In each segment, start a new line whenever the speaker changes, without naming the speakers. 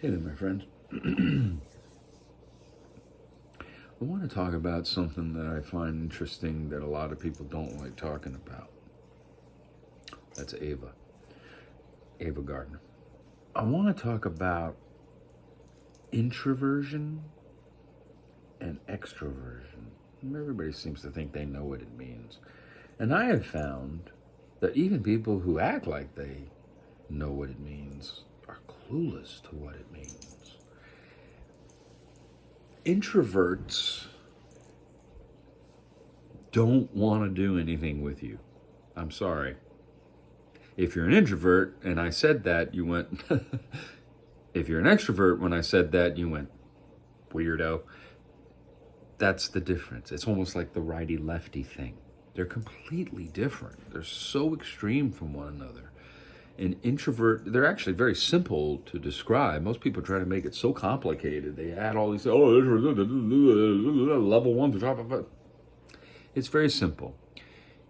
Hey there, my friends. I want to talk about something that I find interesting that a lot of people don't like talking about. That's Ava Gardner. I want to talk about introversion and extroversion. Everybody seems to think they know what it means. And I have found that even people who act like they know what it means are clueless to what it means. Introverts don't want to do anything with you. I'm sorry. If you're an introvert and I said that, you went, if you're an extrovert, when I said that, you went, weirdo. That's the difference. It's almost like the righty-lefty thing. They're completely different. They're so extreme from one another. An introvert, they're actually very simple to describe. Most people try to make it so complicated. They add all these, level one to top of it. It's very simple.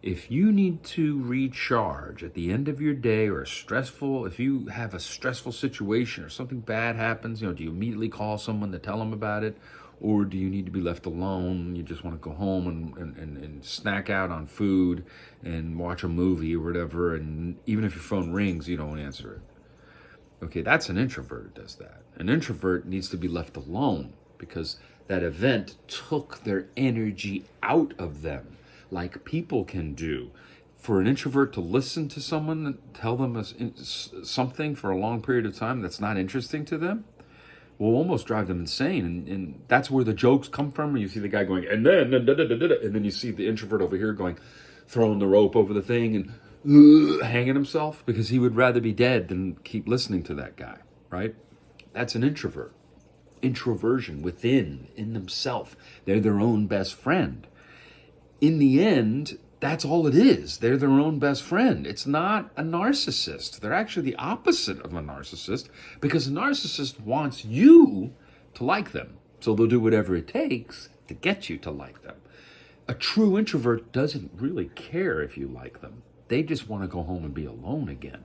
If you need to recharge at the end of your day or if you have a stressful situation or something bad happens, do you immediately call someone to tell them about it? Or do you need to be left alone? You just want to go home and snack out on food and watch a movie or whatever. And even if your phone rings, you don't answer it. Okay, that's an introvert who does that. An introvert needs to be left alone because that event took their energy out of them, like people can do. For an introvert to listen to someone and tell them something for a long period of time that's not interesting to them, will almost drive them insane. And that's where the jokes come from. You see the guy going, and then you see the introvert over here going, throwing the rope over the thing and hanging himself because he would rather be dead than keep listening to that guy, right? That's an introvert. Introversion in themselves. They're their own best friend. In the end, that's all it is. They're their own best friend. It's not a narcissist. They're actually the opposite of a narcissist because a narcissist wants you to like them. So they'll do whatever it takes to get you to like them. A true introvert doesn't really care if you like them. They just want to go home and be alone again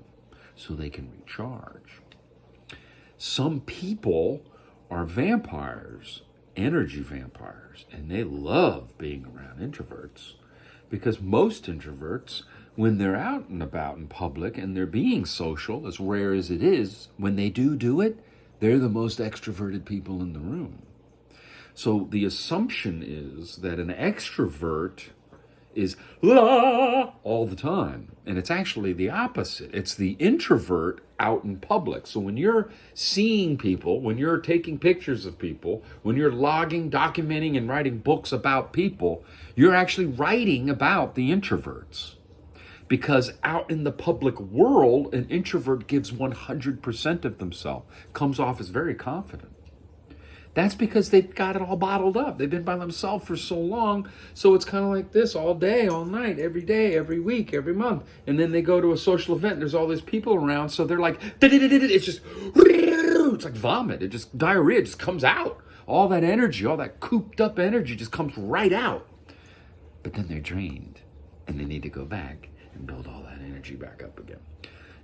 so they can recharge. Some people are vampires, energy vampires, and they love being around introverts. Because most introverts, when they're out and about in public and they're being social, as rare as it is, when they do it, they're the most extroverted people in the room. So the assumption is that an extrovert is all the time. And it's actually the opposite. It's the introvert out in public. So when you're seeing people, when you're taking pictures of people, when you're logging, documenting, and writing books about people, you're actually writing about the introverts. Because out in the public world, an introvert gives 100% of themselves, comes off as very confident. That's because they've got it all bottled up. They've been by themselves for so long. So it's kind of like this all day, all night, every day, every week, every month. And then they go to a social event and there's all these people around. So they're like, it's just, it's like vomit. It just, diarrhea just comes out. All that energy, all that cooped up energy just comes right out. But then they're drained and they need to go back and build all that energy back up again.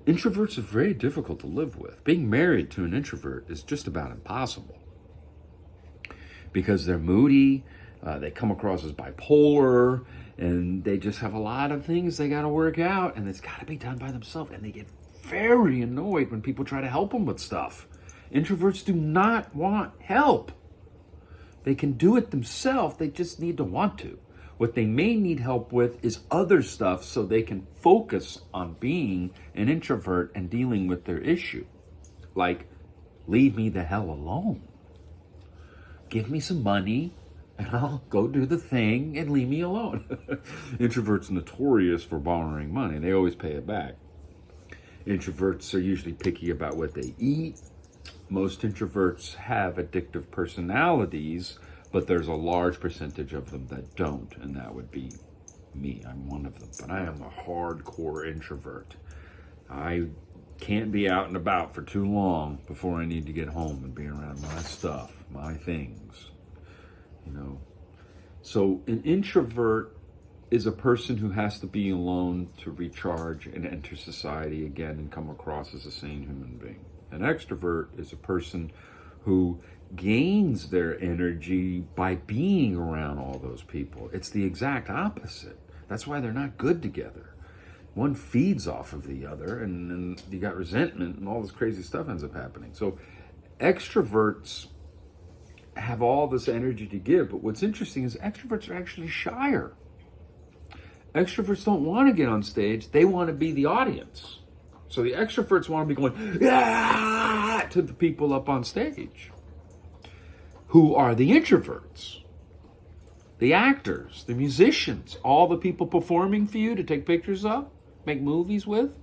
Introverts are very difficult to live with. Being married to an introvert is just about impossible. Because they're moody, they come across as bipolar, and they just have a lot of things they got to work out, and it's got to be done by themselves. And they get very annoyed when people try to help them with stuff. Introverts do not want help. They can do it themselves, they just need to want to. What they may need help with is other stuff so they can focus on being an introvert and dealing with their issue. Like, leave me the hell alone. Give me some money and I'll go do the thing and leave me alone. Introverts are notorious for borrowing money. They always pay it back. Introverts are usually picky about what they eat. Most introverts have addictive personalities, but there's a large percentage of them that don't, and that would be me. I'm one of them, but I am a hardcore introvert. I can't be out and about for too long before I need to get home and be around my stuff, my things, So an introvert is a person who has to be alone to recharge and enter society again and come across as a sane human being. An extrovert is a person who gains their energy by being around all those people. It's the exact opposite. That's why they're not good together. One feeds off of the other, and then you got resentment, and all this crazy stuff ends up happening. So extroverts have all this energy to give, but what's interesting is extroverts are actually shyer. Extroverts don't want to get on stage. They want to be the audience. So the extroverts want to be going, yeah, to the people up on stage, who are the introverts, the actors, the musicians, all the people performing for you to take pictures of, make movies with.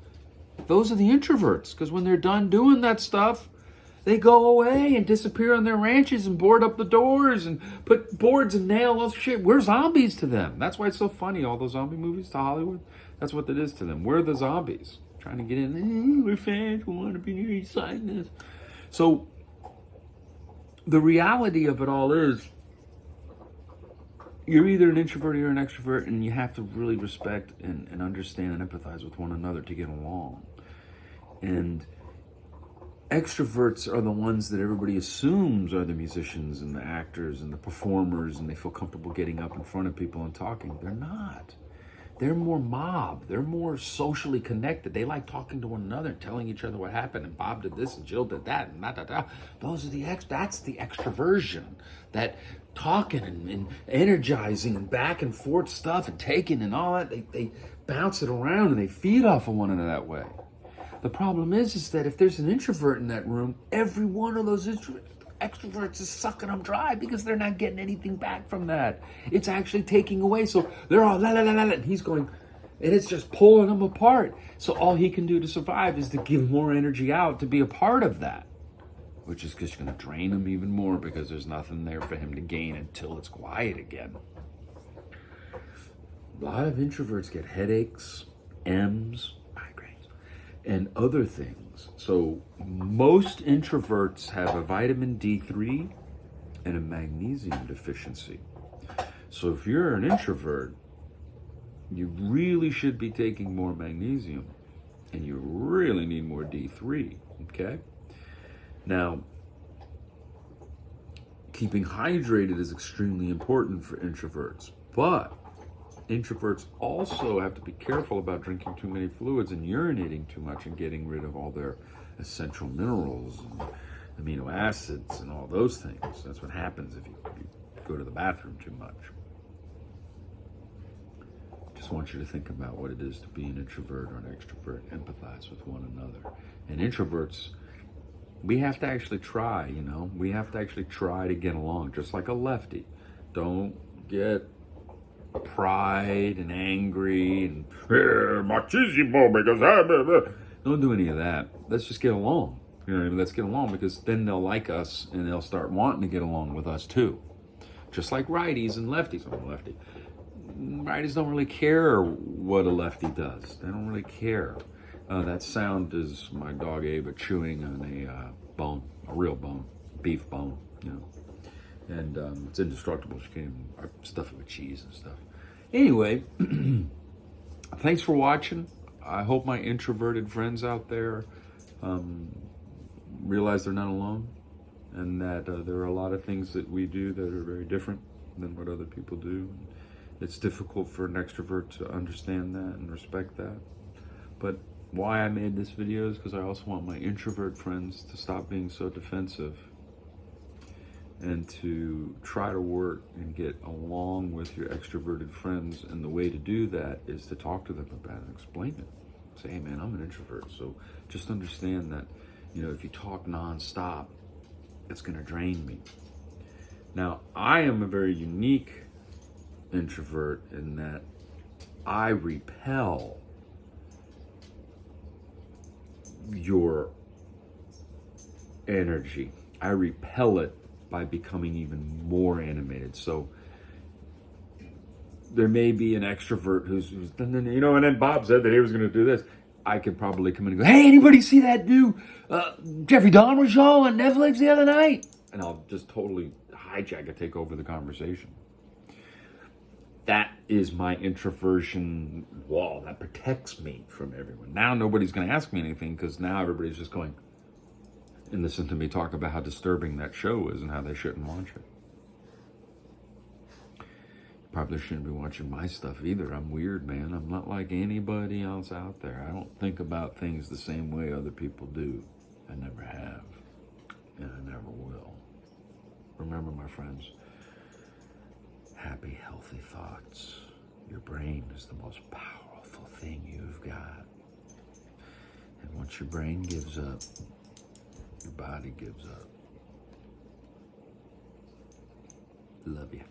Those are the introverts, because when they're done doing that stuff, they go away and disappear on their ranches and board up the doors and put boards and nail all shit. We're zombies to them. That's why it's so funny, all those zombie movies to Hollywood. That's what it is to them. We're the zombies. Trying to get in, we're fans, we want to be inside this. So the reality of it all is, you're either an introvert or an extrovert, and you have to really respect and understand and empathize with one another to get along. And extroverts are the ones that everybody assumes are the musicians and the actors and the performers, and they feel comfortable getting up in front of people and talking. They're not. They're more mob. They're more socially connected. They like talking to one another and telling each other what happened, and Bob did this and Jill did that and da. Those are that's the extroversion. That talking and energizing and back and forth stuff and taking and all that. They bounce it around and they feed off of one another that way. The problem is that if there's an introvert in that room, every one of those extroverts is sucking them dry because they're not getting anything back from that. It's actually taking away. So they're all la la la la, and he's going, and it's just pulling them apart. So all he can do to survive is to give more energy out to be a part of that, which is just going to drain him even more because there's nothing there for him to gain until it's quiet again. A lot of introverts get headaches, M's, and other things. So most introverts have a vitamin D3 and a magnesium deficiency. So if you're an introvert, you really should be taking more magnesium, and you really need more D3, okay? Now, keeping hydrated is extremely important for introverts, but introverts also have to be careful about drinking too many fluids and urinating too much and getting rid of all their essential minerals and amino acids and all those things. That's what happens if you go to the bathroom too much. Just want you to think about what it is to be an introvert or an extrovert. Empathize with one another. And introverts, we have to actually try, we have to actually try to get along, just like a lefty. Don't get pride and angry and machismo because don't do any of that. Let's just get along. Let's get along, because then they'll like us and they'll start wanting to get along with us too. Just like righties and lefties. I'm a lefty. Righties don't really care what a lefty does. They don't really care. That sound is my dog Ava chewing on a bone, a real bone, beef bone, And it's indestructible. She can't even stuff it with cheese and stuff. Anyway, thanks for watching. I hope my introverted friends out there realize they're not alone, and that there are a lot of things that we do that are very different than what other people do. It's difficult for an extrovert to understand that and respect that. But why I made this video is because I also want my introvert friends to stop being so defensive and to try to work and get along with your extroverted friends. And the way to do that is to talk to them about it and explain it. Say, hey man, I'm an introvert, so just understand that, if you talk nonstop, it's gonna drain me. Now, I am a very unique introvert in that I repel your energy. I repel it by becoming even more animated. So there may be an extrovert who's and then Bob said that he was going to do this. I could probably come in and go, hey, anybody see that new Jeffrey Dahmer show on Netflix the other night? And I'll just totally hijack it, take over the conversation. That is my introversion wall that protects me from everyone. Now nobody's going to ask me anything because now everybody's just going, and listen to me talk about how disturbing that show is and how they shouldn't watch it. Probably shouldn't be watching my stuff either. I'm weird, man. I'm not like anybody else out there. I don't think about things the same way other people do. I never have, and I never will. Remember, my friends, happy, healthy thoughts. Your brain is the most powerful thing you've got. And once your brain gives up, your body gives up. Love you.